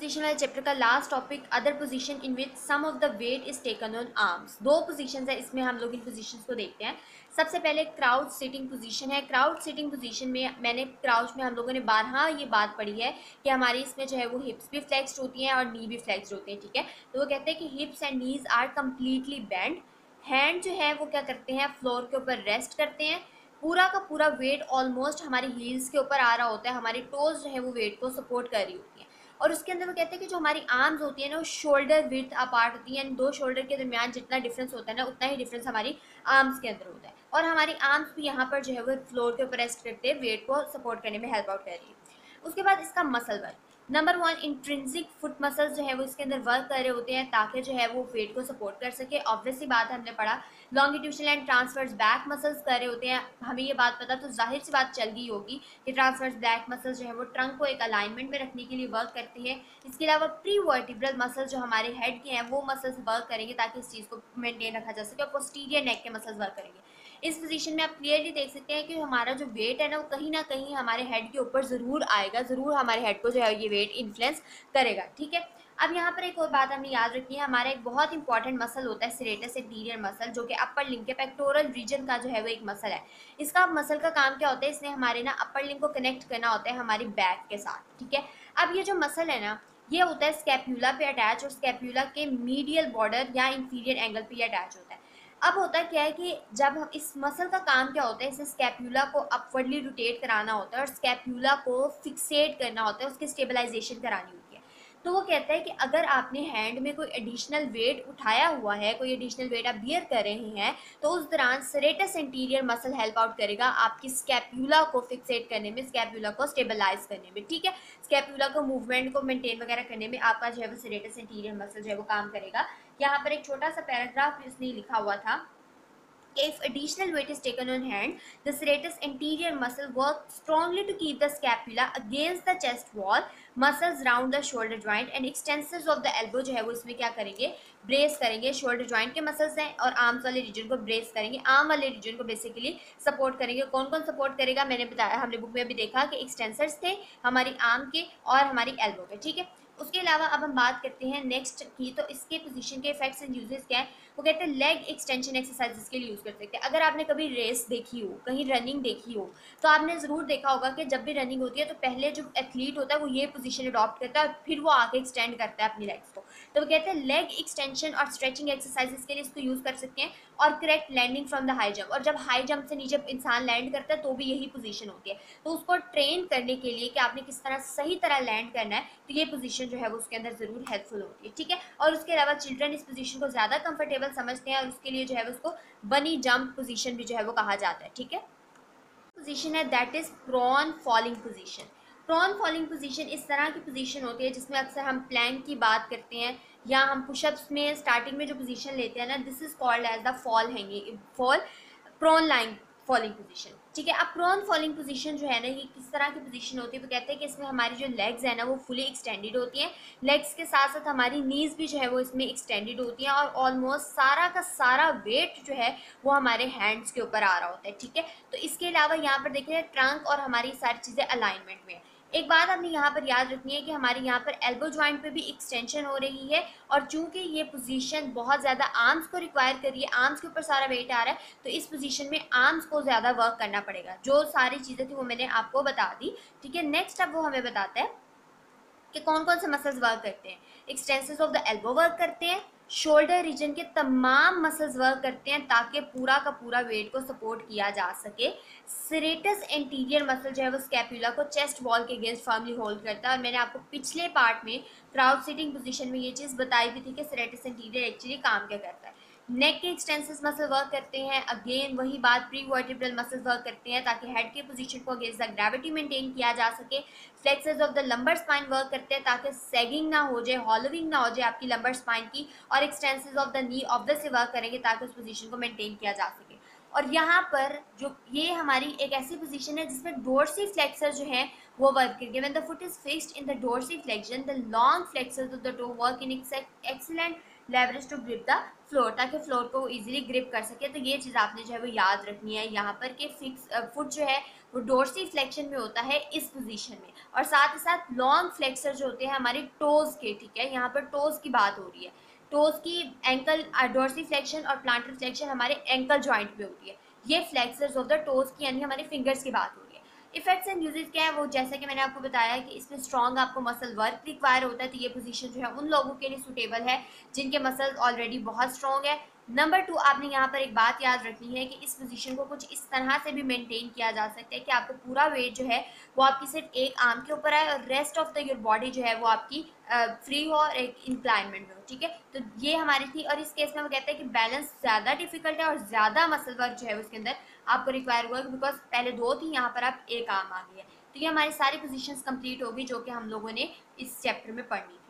Position वाले chapter का last topic other position in which some of the weight is taken on arms. दो positions है, इसमें हम लोग इन पोजीशंस को देखते हैं। सबसे पहले क्राउच सिटिंग पोजीशन है। क्राउच सिटिंग पोजीशन में क्राउच में हम लोगों ने 12 ये बात पढ़ी है कि हमारी इसमें जो है वो हिप्स भी फ्लेक्स्ड होती हैं और नी भी फ्लेक्स्ड होती हैं। ठीक है, तो वो कहते हैं कि hips and knees are completely bend. Hand जो है वो क्या करते हैं, फ्लोर के ऊपर रेस्ट करते हैं। पूरा का पूरा वेट ऑलमोस्ट हमारी हील्स के ऊपर आ रहा होता है, हमारी टोज जो है वो वेट को सपोर्ट कर रही होती है। और उसके अंदर वो कहते हैं कि जो हमारी आर्म्स होती है ना वो शोल्डर विड्थ अपार्ट होती है, दो शोल्डर के दरमियान जितना डिफरेंस होता है ना उतना ही डिफरेंस हमारी आर्म्स के अंदर होता है। और हमारी आर्म्स भी यहाँ पर जो है वो फ्लोर के ऊपर रेस्ट करते हैं, वेट को सपोर्ट करने में हेल्प आउट कर रही है। उसके बाद इसका muscle work, number 1 intrinsic foot muscles जो है वो इसके अंदर वर्क कर रहे होते हैं ताकि जो है वो वेट को सपोर्ट कर सके। ऑब्वियसली बात है, हमने पढ़ा लॉन्गिट्यूशनल एंड ट्रांसवर्स बैक मसल्स कर रहे होते हैं। हमें ये बात पता तो जाहिर सी बात चल गई होगी कि ट्रांसवर्स बैक मसल्स जो है वो ट्रंक को एक अलाइनमेंट में रखने के लिए वर्क करती है। इसके अलावा प्री वर्टिब्रल मसल्स जो हमारे हेड के हैं वो मसल्स वर्क करेंगे ताकि इस चीज़ को मेंटेन रखा जा सके, और पोस्टीरियर नेक के मसल्स वर्क करेंगे। इस पोजीशन में आप क्लियरली देख सकते हैं कि हमारा जो वेट है ना वो कहीं ना कहीं हमारे हेड के ऊपर ज़रूर आएगा, ज़रूर हमारे हेड को जो है ये वेट इन्फ्लुएंस करेगा। ठीक है, अब यहाँ पर एक और बात हमने याद रखनी है, हमारा एक बहुत इंपॉर्टेंट मसल होता है सेरेटस एंटीरियर मसल, जो कि अपर लिंग के पेक्टोरल रीजन का जो है वो एक मसल है। इसका मसल का काम क्या होता है, इसने हमारे ना अपर लिंग को कनेक्ट करना होता है हमारी बैक के साथ। ठीक है, अब ये जो मसल है ना ये होता है स्कैप्यूला पे अटैच, और स्कैप्यूला के मीडियल बॉर्डर या इंफीरियर एंगल पे अटैच होता है। अब होता क्या है कि जब हम इस मसल का काम क्या होता है, इसे स्कैप्यूला को अपवर्डली रोटेट कराना होता है और स्कैप्यूला को फिक्सेट करना होता है, उसकी स्टेबलाइजेशन करानी होती है। तो वो कहता है कि अगर आपने हैंड में कोई एडिशनल वेट उठाया हुआ है, कोई एडिशनल वेट आप बियर कर रहे हैं, तो उस दौरान serratus anterior muscle help out करेगा आपकी स्कैप्यूला को फिक्सेट करने में, स्कैप्यूला को स्टेबलाइज करने में। ठीक है, स्कैप्यूला को मूवमेंट को मेंटेन वगैरह करने में आपका जो है वो सेरेटस एंटीरियर मसल जो है वो काम करेगा। यहाँ पर एक छोटा सा पैराग्राफ इसने लिखा हुआ था, if additional weight is taken on hand, the serratus anterior muscle works strongly to keep the scapula against the chest wall. Muscles round the shoulder joint and extensors of the elbow जो है वो इसमें क्या करेंगे, brace करेंगे। Shoulder joint के muscles हैं और आर्म्स वाले रीजन को ब्रेस करेंगे, आर्म वाले रीजन को बेसिकली सपोर्ट करेंगे। कौन कौन सपोर्ट करेगा, मैंने बताया, हमने बुक में अभी देखा कि एक्सटेंसर्स थे हमारी आर्म के और हमारी एल्बो के। ठीक है, उसके अलावा अब हम बात करते हैं नेक्स्ट की, तो इसके पोजीशन के इफेक्ट्स एंड यूजेस क्या है। वो कहते हैं लेग एक्सटेंशन एक्सरसाइजेस के लिए यूज़ कर सकते हैं। अगर आपने कभी रेस देखी हो, कहीं रनिंग देखी हो, तो आपने ज़रूर देखा होगा कि जब भी रनिंग होती है तो पहले जो एथलीट होता है वो ये पोजीशन अडॉप्ट करता है और फिर वो आगे एक्सटेंड करता है अपनी लेग्स को। तो वो कहते हैं लेग एक्सटेंशन और स्ट्रेचिंग एक्सरसाइजेस के लिए इसको यूज़ कर सकते हैं। और correct landing from the high jump, और जब हाई जंप से नीचे इंसान लैंड करता है तो भी यही पोजीशन होती है। तो उसको ट्रेन करने के लिए कि आपने किस तरह सही तरह लैंड करना है, तो ये पोजीशन जो है वो उसके अंदर ज़रूर हेल्पफुल होती है। ठीक है, और उसके अलावा चिल्ड्रन इस पोजीशन को ज़्यादा कंफर्टेबल समझते हैं और उसके लिए जो है उसको बनी जंप पोजीशन भी जो है वो कहा जाता है। ठीक है, पोजीशन है that is prone falling position. Prone falling position इस तरह की पोजीशन होती है जिसमें अक्सर हम प्लैंक की बात करते हैं या हम पुशअप्स में स्टार्टिंग में जो पोजीशन लेते हैं ना, this is called as the fall hanging fall prone line falling position. ठीक है, अब प्रॉन फॉलिंग पोजीशन जो है ना ये किस तरह की पोजीशन होती है, वो कहते हैं कि इसमें हमारी जो लेग्स है ना वो फुली एक्सटेंडेड होती हैं। लेग्स के साथ साथ हमारी नीज भी जो है वो इसमें एक्सटेंडेड होती हैं और ऑलमोस्ट सारा का सारा वेट जो है वो हमारे हैंड्स के ऊपर आ रहा होता है। ठीक है, तो इसके अलावा यहाँ पर देखिए ट्रंक और हमारी सारी चीज़ें अलाइनमेंट में है। एक बात हमने यहाँ पर याद रखनी है कि हमारे यहाँ पर एल्बो जॉइंट पे भी एक्सटेंशन हो रही है, और चूंकि ये पोजीशन बहुत ज़्यादा आर्म्स को रिक्वायर कर रही है, आर्म्स के ऊपर सारा वेट आ रहा है, तो इस पोजीशन में आर्म्स को ज़्यादा वर्क करना पड़ेगा। जो सारी चीज़ें थी वो मैंने आपको बता दी। ठीक है, नेक्स्ट अब वो हमें बताता है कि कौन कौन से मसल्स वर्क करते हैं। Extensors of the elbow work करते हैं, शोल्डर रीजन के तमाम मसल्स वर्क करते हैं ताकि पूरा का पूरा वेट को सपोर्ट किया जा सके। सेरेटस एंटीरियर मसल जो है वो स्कैप्यूला को चेस्ट वॉल के अगेंस्ट फर्मली होल्ड करता है, और मैंने आपको पिछले पार्ट में क्राउच सिटिंग पोजीशन में ये चीज़ बताई भी थी कि सेरेटस एंटीरियर एक्चुअली काम क्या करता है। नेक के एक्सटेंसिस मसल वर्क करते हैं, अगेन वही बात, प्री वर्टिब्रल मसल्स वर्क करते हैं ताकि हेड के पोजीशन को अगेंस्ट द ग्रेविटी मेंटेन किया जा सके। Flexors of the lumbar spine work करते हैं ताकि सैगिंग ना हो जाए, हॉलोविंग ना हो जाए आपकी लंबर स्पाइन की, और extensors of the knee obviously work करेंगे ताकि उस पोजीशन को मेंटेन किया जा सके। और यहाँ पर जो ये हमारी एक ऐसी पोजीशन है जिसमें डोर्सी फ्लेक्सर जो है वो वर्क करेंगे। When the foot is fixed in the dorsiflexion, the long flexors of the toe work in excellent leverage to grip the floor, ताकि फ्लोर को इजीली ग्रिप कर सके। तो ये चीज़ आपने जो है वो याद रखनी है यहाँ पर कि फिक्स फुट जो है वो डोर्सी फ्लेक्शन में होता है इस पोजीशन में, और साथ ही साथ लॉन्ग फ्लेक्सर जो होते हैं हमारे टोज के, ठीक है, यहाँ पर टोज की बात हो रही है, टोज की एंकल डोर्सी फ्लेक्शन और प्लांटर फ्लेक्शन हमारे एंकल जॉइंट पे होती है, ये फ्लेक्सर्स ऑफ द टोज की यानी हमारे फिंगर्स की बात हो रही है। इफेक्ट्स एंड यूजेस क्या है, वो जैसे कि मैंने आपको बताया कि इसमें स्ट्रॉन्ग आपको मसल वर्क रिक्वायर होता है, तो ये पोजीशन जो है उन लोगों के लिए सुटेबल है जिनके मसल्स ऑलरेडी बहुत स्ट्रॉन्ग है। नंबर 2, आपने यहाँ पर एक बात याद रखनी है कि इस पोजीशन को कुछ इस तरह से भी मेंटेन किया जा सकता है कि आपको पूरा वेट जो है वो आपकी सिर्फ एक आर्म के ऊपर आए और rest of the your body जो है वो आपकी फ्री हो और एक इंक्लाइनमेंट में हो, ठीक है। तो ये हमारी थी, और इस केस में वो कहते हैं कि बैलेंस ज़्यादा डिफिकल्ट है और ज़्यादा मसल वर्क जो है उसके अंदर आपको रिक्वायर हुआ, बिकॉज पहले 2 थी, यहाँ पर आप एक आर्म आ गई है। तो ये हमारी सारी पोजीशंस कंप्लीट होगी जो कि हम लोगों ने इस चैप्टर में पढ़नी थी।